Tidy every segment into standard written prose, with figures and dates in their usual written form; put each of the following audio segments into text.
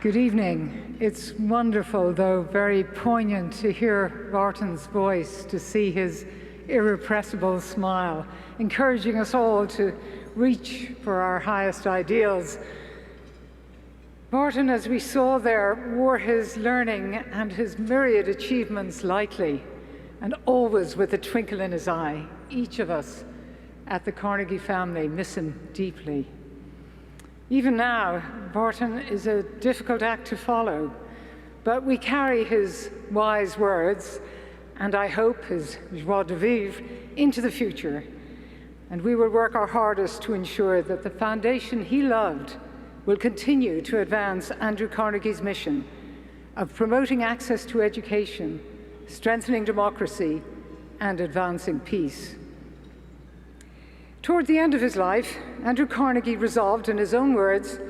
Good evening. It's wonderful, though very poignant, to hear Barton's voice, to see his irrepressible smile, encouraging us all to reach for our highest ideals. Barton, as we saw there, wore his learning and his myriad achievements lightly, and always with a twinkle in his eye. Each of us at the Carnegie family miss him deeply. Even now, Barton is a difficult act to follow, but we carry his wise words, and I hope his joie de vivre, into the future, and we will work our hardest to ensure that the foundation he loved will continue to advance Andrew Carnegie's mission of promoting access to education, strengthening democracy, and advancing peace. Toward the end of his life, Andrew Carnegie resolved, in his own words,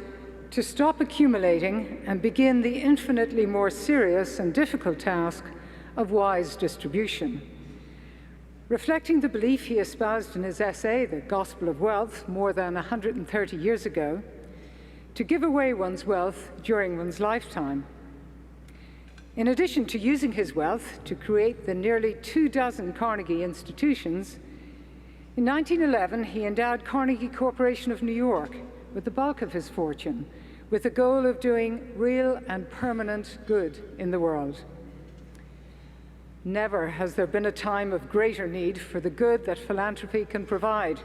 to stop accumulating and begin the infinitely more serious and difficult task of wise distribution. Reflecting the belief he espoused in his essay, The Gospel of Wealth, more than 130 years ago, to give away one's wealth during one's lifetime. In addition to using his wealth to create the nearly 24 Carnegie institutions, in 1911, he endowed Carnegie Corporation of New York with the bulk of his fortune, with the goal of doing real and permanent good in the world. Never has there been a time of greater need for the good that philanthropy can provide.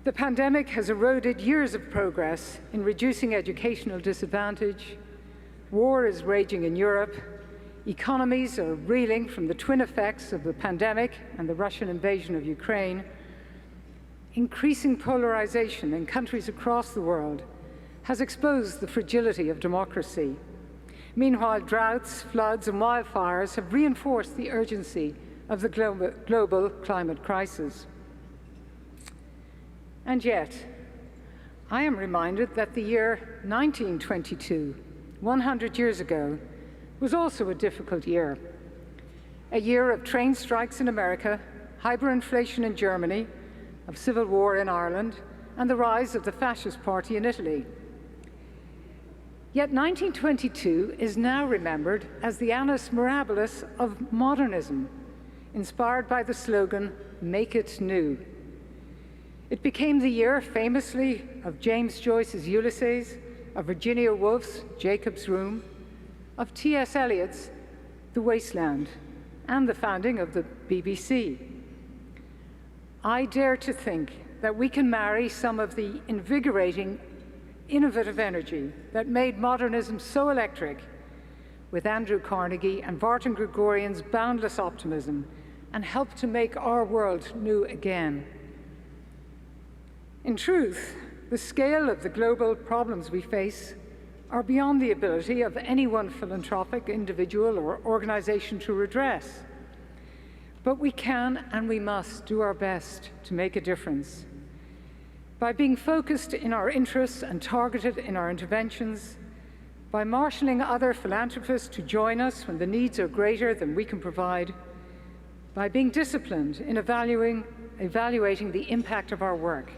The pandemic has eroded years of progress in reducing educational disadvantage. War is raging in Europe. Economies are reeling from the twin effects of the pandemic and the Russian invasion of Ukraine. Increasing polarization in countries across the world has exposed the fragility of democracy. Meanwhile, droughts, floods, and wildfires have reinforced the urgency of the global climate crisis. And yet, I am reminded that the year 1922, 100 years ago, was also a difficult year. A year of train strikes in America, hyperinflation in Germany, of civil war in Ireland, and the rise of the fascist party in Italy. Yet 1922 is now remembered as the annus mirabilis of modernism, inspired by the slogan, "Make it new." It became the year, famously, of James Joyce's Ulysses, of Virginia Woolf's Jacob's Room, of T.S. Eliot's The Wasteland, and the founding of the BBC. I dare to think that we can marry some of the invigorating, innovative energy that made modernism so electric with Andrew Carnegie and Barton Gregorian's boundless optimism and help to make our world new again. In truth, the scale of the global problems we face are beyond the ability of any one philanthropic individual or organization to redress. But we can and we must do our best to make a difference. By being focused in our interests and targeted in our interventions, by marshalling other philanthropists to join us when the needs are greater than we can provide, by being disciplined in evaluating the impact of our work,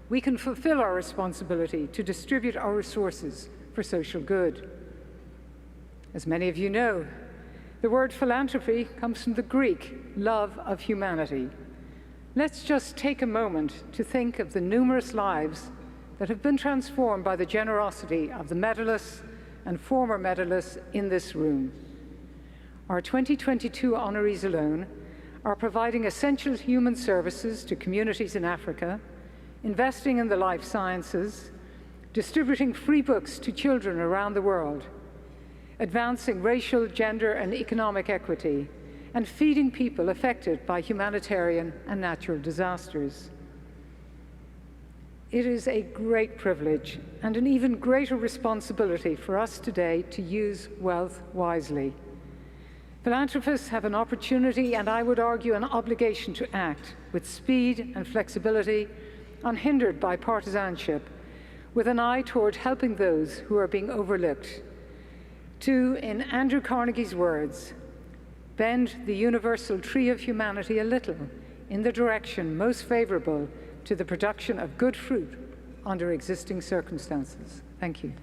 we can fulfill our responsibility to distribute our resources for social good. As many of you know, the word philanthropy comes from the Greek love of humanity. Let's just take a moment to think of the numerous lives that have been transformed by the generosity of the medalists and former medalists in this room. Our 2022 honorees alone are providing essential human services to communities in Africa, investing in the life sciences, distributing free books to children around the world, advancing racial, gender, and economic equity, and feeding people affected by humanitarian and natural disasters. It is a great privilege and an even greater responsibility for us today to use wealth wisely. Philanthropists have an opportunity, and I would argue an obligation, to act with speed and flexibility, unhindered by partisanship, with an eye toward helping those who are being overlooked. To, in Andrew Carnegie's words, bend the universal tree of humanity a little in the direction most favorable to the production of good fruit under existing circumstances. Thank you.